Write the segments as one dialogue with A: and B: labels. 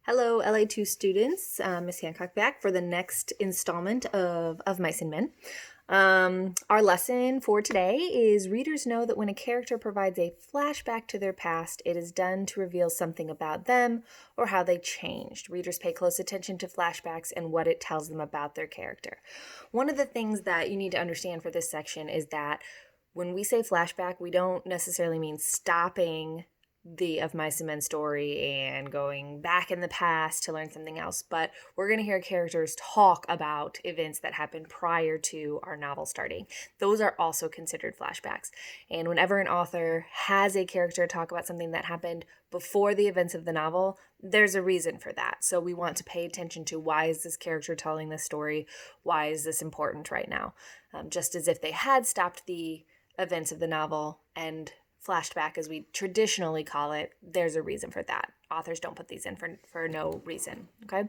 A: Hello, LA2 students. Miss Hancock back for the next installment of Mice and Men. Our lesson for today is readers know that when a character provides a flashback to their past, it is done to reveal something about them or how they changed. Readers pay close attention to flashbacks and what it tells them about their character. One of the things that you need to understand for this section is that when we say flashback, we don't necessarily mean stopping the Of Mice and Men story and going back in the past to learn something else, but we're going to hear characters talk about events that happened prior to our novel starting. Those are also considered flashbacks. And whenever an author has a character talk about something that happened before the events of the novel, there's a reason for that. So we want to pay attention to, why is this character telling this story? Why is this important right now? Just as if they had stopped the events of the novel and flashback, as we traditionally call it, there's a reason for that. Authors don't put these in for no reason, okay?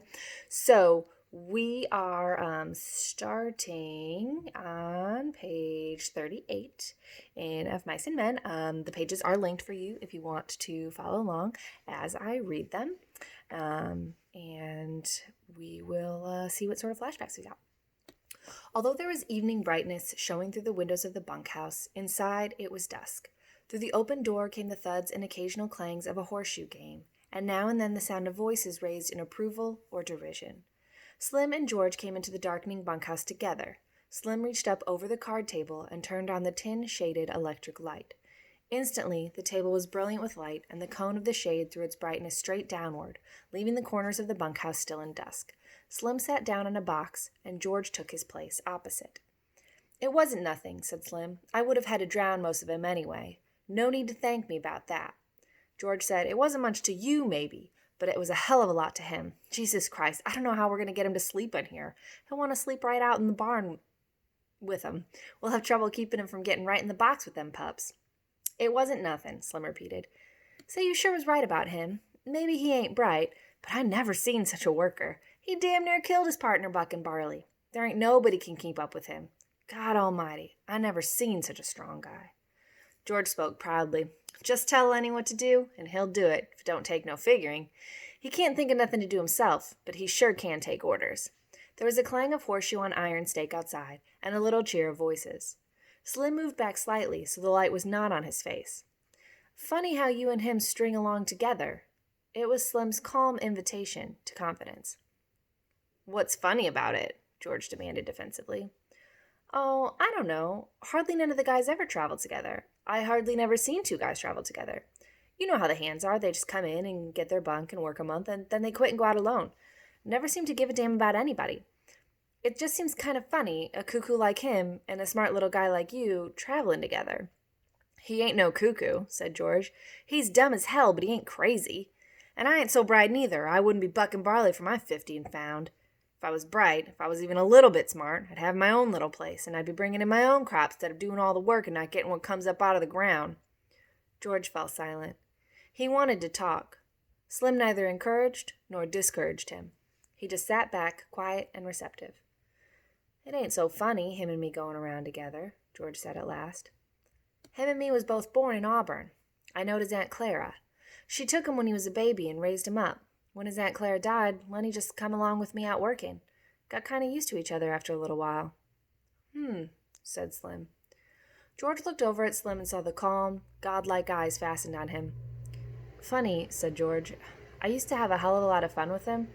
A: So we are starting on page 38 in Of Mice and Men. The pages are linked for you if you want to follow along as I read them. And we will see what sort of flashbacks we got. Although there was evening brightness showing through the windows of the bunkhouse, inside it was dusk. Through the open door came the thuds and occasional clangs of a horseshoe game, and now and then the sound of voices raised in approval or derision. Slim and George came into the darkening bunkhouse together. Slim reached up over the card table and turned on the tin-shaded electric light. Instantly, the table was brilliant with light, and the cone of the shade threw its brightness straight downward, leaving the corners of the bunkhouse still in dusk. Slim sat down on a box, and George took his place opposite. "It wasn't nothing," said Slim. "I would have had to drown most of 'em anyway. No need to thank me about that." George said, "It wasn't much to you, maybe, but it was a hell of a lot to him. Jesus Christ, I don't know how we're going to get him to sleep in here. He'll want to sleep right out in the barn with him. We'll have trouble keeping him from getting right in the box with them pups." "It wasn't nothing," Slim repeated. "Say, you sure was right about him. Maybe he ain't bright, but I never seen such a worker. He damn near killed his partner Buck and Barley. There ain't nobody can keep up with him. God almighty, I never seen such a strong guy." George spoke proudly. "Just tell Lenny what to do, and he'll do it, if it don't take no figuring. He can't think of nothing to do himself, but he sure can take orders." There was a clang of horseshoe on iron stake outside, and a little cheer of voices. Slim moved back slightly, so the light was not on his face. "Funny how you and him string along together." It was Slim's calm invitation to confidence. "What's funny about it?" George demanded defensively. "Oh, I don't know. Hardly none of the guys ever traveled together. I hardly never seen two guys travel together. You know how the hands are. They just come in and get their bunk and work a month, and then they quit and go out alone. Never seem to give a damn about anybody. It just seems kind of funny, a cuckoo like him and a smart little guy like you traveling together." "He ain't no cuckoo," said George. "He's dumb as hell, but he ain't crazy. And I ain't so bright neither. I wouldn't be bucking barley for my 50 and found. If I was bright, if I was even a little bit smart, I'd have my own little place, and I'd be bringing in my own crops instead of doing all the work and not getting what comes up out of the ground." George fell silent. He wanted to talk. Slim neither encouraged nor discouraged him. He just sat back, quiet and receptive. "It ain't so funny, him and me going around together," George said at last. "Him and me was both born in Auburn. I knowed his Aunt Clara. She took him when he was a baby and raised him up. When his Aunt Clara died, Lenny just come along with me out working. Got kind of used to each other after a little while." Said Slim. George looked over at Slim and saw the calm, godlike eyes fastened on him. "Funny," said George. "I used to have a hell of a lot of fun with him.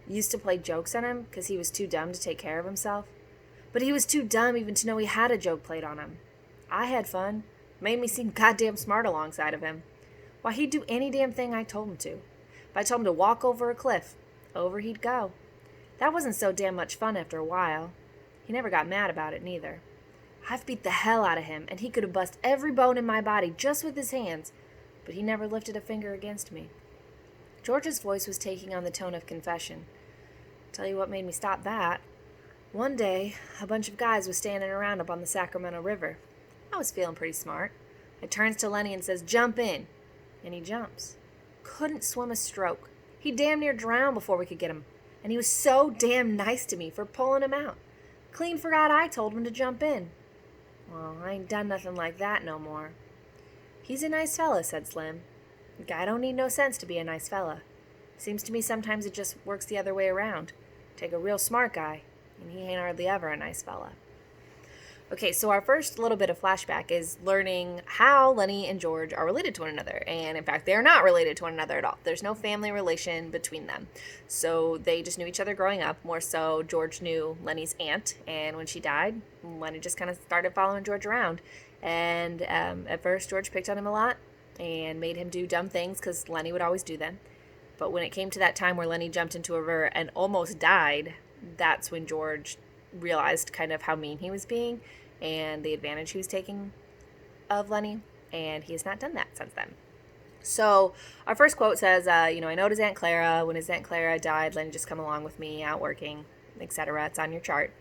A: Used to play jokes on him because he was too dumb to take care of himself. But he was too dumb even to know he had a joke played on him. I had fun. Made me seem goddamn smart alongside of him. Why, he'd do any damn thing I told him to. If I told him to walk over a cliff, over he'd go. That wasn't so damn much fun after a while. He never got mad about it, neither. I've beat the hell out of him, and he could have bust every bone in my body just with his hands, but he never lifted a finger against me." George's voice was taking on the tone of confession. "Tell you what made me stop that. One day, a bunch of guys was standing around up on the Sacramento River. I was feeling pretty smart. I turns to Lenny and says, 'Jump in.' And he jumps. Couldn't swim a stroke. He damn near drowned before we could get him. And he was so damn nice to me for pulling him out. Clean forgot I told him to jump in. Well, I ain't done nothing like that no more." "He's a nice fella," said Slim. "Guy don't need no sense to be a nice fella. Seems to me sometimes it just works the other way around. Take a real smart guy, and he ain't hardly ever a nice fella. Okay, so our first little bit of flashback is learning how Lenny and George are related to one another. And in fact, they're not related to one another at all. There's no family relation between them. So they just knew each other growing up. More so, George knew Lenny's aunt. And when she died, Lenny just kind of started following George around. And at first, George picked on him a lot and made him do dumb things because Lenny would always do them. But when it came to that time where Lenny jumped into a river and almost died, that's when George realized kind of how mean he was being and the advantage he was taking of Lenny, and he has not done that since then. So our first quote says, I know his Aunt Clara. When his Aunt Clara died, Lenny just come along with me, out working, etc. It's on your chart.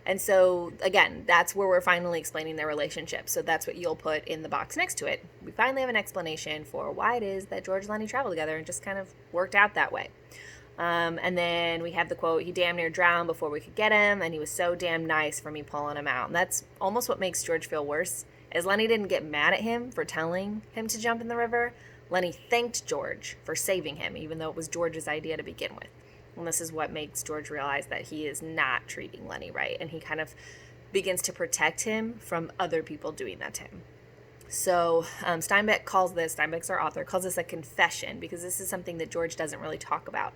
A: And so, again, that's where we're finally explaining their relationship. So that's what you'll put in the box next to it. We finally have an explanation for why it is that George and Lenny travel together and just kind of worked out that way. And then we have the quote, he damn near drowned before we could get him, and he was so damn nice for me pulling him out. And that's almost what makes George feel worse, is Lenny didn't get mad at him for telling him to jump in the river. Lenny thanked George for saving him, even though it was George's idea to begin with. And this is what makes George realize that he is not treating Lenny right, and he kind of begins to protect him from other people doing that to him. So Steinbeck's our author, calls this a confession because this is something that George doesn't really talk about.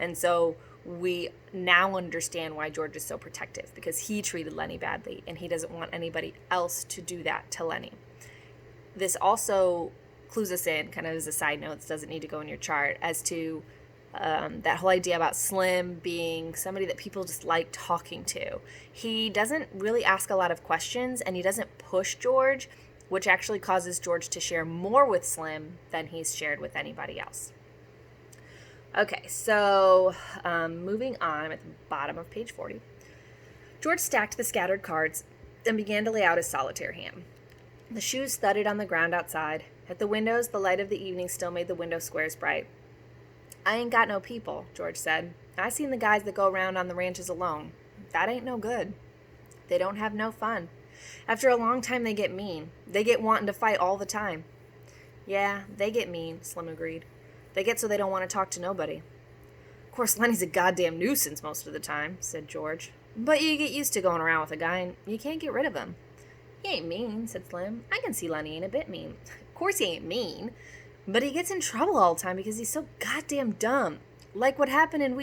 A: And so we now understand why George is so protective, because he treated Lenny badly and he doesn't want anybody else to do that to Lenny. This also clues us in, kind of as a side note, this doesn't need to go in your chart, as to that whole idea about Slim being somebody that people just like talking to. He doesn't really ask a lot of questions and he doesn't push George, which actually causes George to share more with Slim than he's shared with anybody else. Okay, so moving on, I'm at the bottom of page 40. George stacked the scattered cards and began to lay out his solitaire hand. The shoes thudded on the ground outside. At the windows, the light of the evening still made the window squares bright. I ain't got no people, George said. I seen the guys that go around on the ranches alone. That ain't no good. They don't have no fun. After a long time, they get mean. They get wanting to fight all the time. Yeah, they get mean, Slim agreed. They get so they don't want to talk to nobody. Of course, Lenny's a goddamn nuisance most of the time, said George. But you get used to going around with a guy and you can't get rid of him. He ain't mean, said Slim. I can see Lenny ain't a bit mean. Of course he ain't mean. But he gets in trouble all the time because he's so goddamn dumb. Like what happened in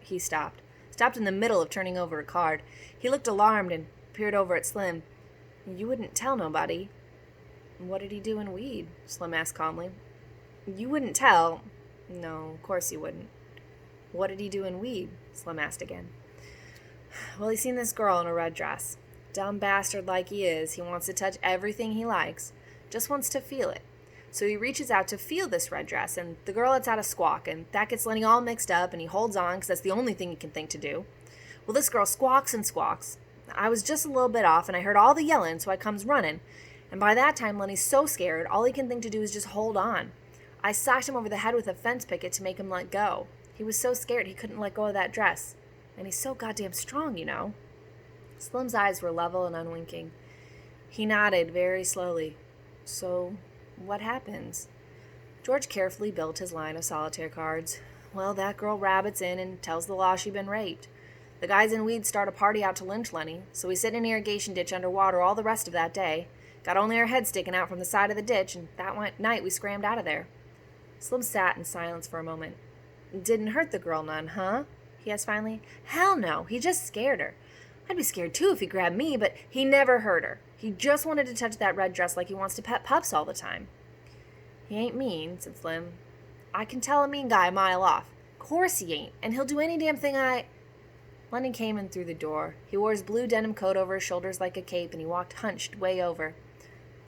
A: He stopped. Stopped in the middle of turning over a card. He looked alarmed and peered over at Slim. You wouldn't tell nobody. What did he do in Weed? Slim asked calmly. You wouldn't tell? No, of course you wouldn't. What did he do in Weed? Slim asked again. Well, he seen this girl in a red dress. Dumb bastard like he is, he wants to touch everything he likes. Just wants to feel it. So he reaches out to feel this red dress, and the girl lets out a squawk, and that gets Lenny all mixed up, and he holds on because that's the only thing he can think to do. Well, this girl squawks and squawks. I was just a little bit off, and I heard all the yelling, so I comes running. And by that time, Lenny's so scared, all he can think to do is just hold on. I socked him over the head with a fence picket to make him let go. He was so scared he couldn't let go of that dress. And he's so goddamn strong, you know. Slim's eyes were level and unwinking. He nodded very slowly. So, what happens? George carefully built his line of solitaire cards. Well, that girl rabbits in and tells the law she'd been raped. The guys in Weed start a party out to lynch Lenny, so we sit in an irrigation ditch underwater all the rest of that day. Got only our heads sticking out from the side of the ditch, and that night we scrammed out of there. Slim sat in silence for a moment. Didn't hurt the girl none, huh? He asked finally. Hell no, he just scared her. I'd be scared too if he grabbed me, but he never hurt her. He just wanted to touch that red dress like he wants to pet pups all the time. He ain't mean, said Slim. I can tell a mean guy a mile off. Course he ain't, and he'll do any damn thing Lenny came in through the door. He wore his blue denim coat over his shoulders like a cape, and he walked hunched way over.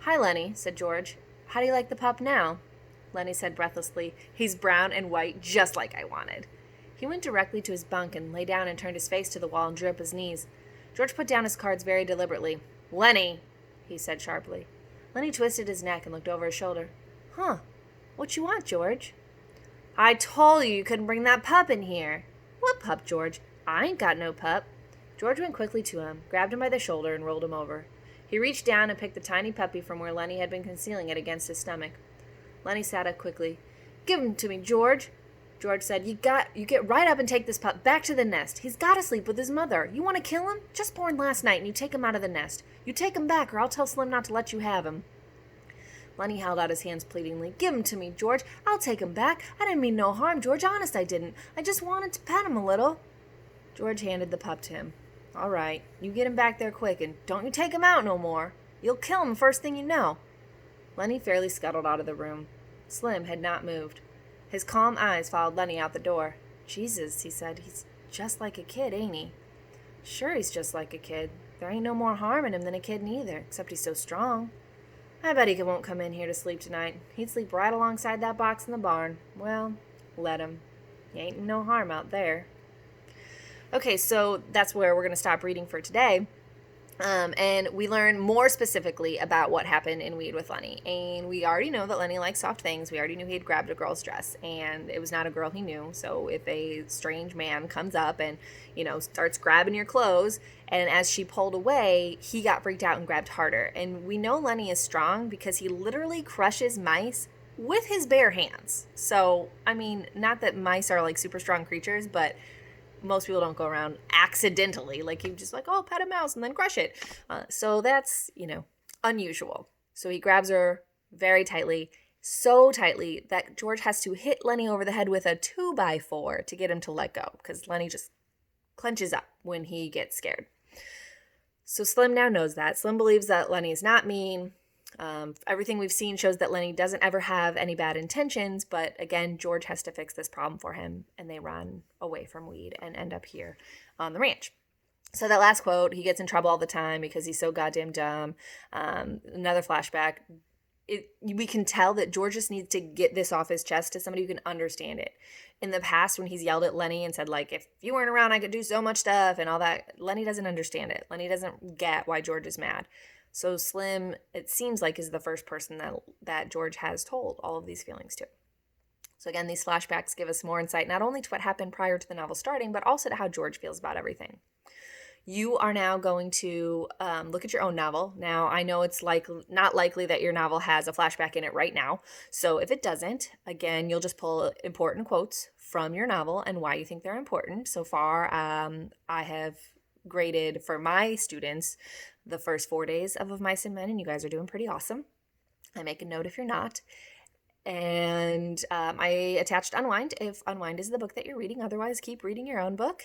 A: Hi, Lenny, said George. How do you like the pup now? Lenny said breathlessly, He's brown and white, just like I wanted. He went directly to his bunk and lay down and turned his face to the wall and drew up his knees. George put down his cards very deliberately. Lenny, he said sharply. Lenny twisted his neck and looked over his shoulder. Huh, what you want, George? I told you couldn't bring that pup in here. What pup, George? I ain't got no pup. George went quickly to him, grabbed him by the shoulder, and rolled him over. He reached down and picked the tiny puppy from where Lenny had been concealing it against his stomach. Lenny sat up quickly. Give him to me, George. George said, You get right up and take this pup back to the nest. He's got to sleep with his mother. You want to kill him? Just born last night, and you take him out of the nest. You take him back, or I'll tell Slim not to let you have him. Lenny held out his hands pleadingly. Give him to me, George. I'll take him back. I didn't mean no harm, George. Honest, I didn't. I just wanted to pet him a little. George handed the pup to him. All right, you get him back there quick, and don't you take him out no more. You'll kill him first thing you know. Lenny fairly scuttled out of the room. Slim had not moved. His calm eyes followed Lenny out the door. Jesus, he said, he's just like a kid, ain't he? Sure, he's just like a kid. There ain't no more harm in him than a kid neither, except he's so strong. I bet he won't come in here to sleep tonight. He'd sleep right alongside that box in the barn. Well, let him. He ain't no harm out there. Okay, so that's where we're going to stop reading for today. And we learn more specifically about what happened in Weed with Lenny. And we already know that Lenny likes soft things. We already knew he had grabbed a girl's dress. And it was not a girl he knew. So if a strange man comes up and, starts grabbing your clothes, and as she pulled away, he got freaked out and grabbed harder. And we know Lenny is strong because he literally crushes mice with his bare hands. So, not that mice are like super strong creatures, but most people don't go around accidentally, like you just like, oh, pet a mouse and then crush it. So that's, unusual. So he grabs her very tightly, so tightly that George has to hit Lenny over the head with a 2x4 to get him to let go, because Lenny just clenches up when he gets scared. So Slim now knows that. Slim believes that Lenny is not mean. Everything we've seen shows that Lenny doesn't ever have any bad intentions, but again, George has to fix this problem for him, and they run away from Weed and end up here on the ranch. So that last quote, he gets in trouble all the time because he's so goddamn dumb. Another flashback. We can tell that George just needs to get this off his chest to somebody who can understand it. In the past, when he's yelled at Lenny and said, like, if you weren't around, I could do so much stuff and all that, Lenny doesn't understand it. Lenny doesn't get why George is mad. So Slim, it seems like, is the first person that George has told all of these feelings to. So again, these flashbacks give us more insight, not only to what happened prior to the novel starting, but also to how George feels about everything. You are now going to look at your own novel. Now, I know it's not likely that your novel has a flashback in it right now. So if it doesn't, again, you'll just pull important quotes from your novel and why you think they're important. So far, I have graded for my students the first 4 days of Mice and Men, and you guys are doing pretty awesome. I make a note if you're not. And I attached Unwind if Unwind is the book that you're reading. Otherwise, keep reading your own book.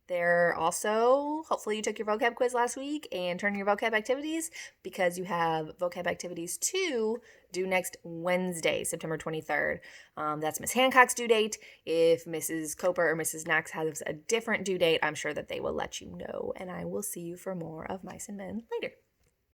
A: There also, hopefully you took your vocab quiz last week and turned your vocab activities, because you have vocab activities 2 due next Wednesday, September 23rd. That's Miss Hancock's due date. If Mrs. Coper or Mrs. Knox has a different due date, I'm sure that they will let you know. And I will see you for more of Mice and Men later.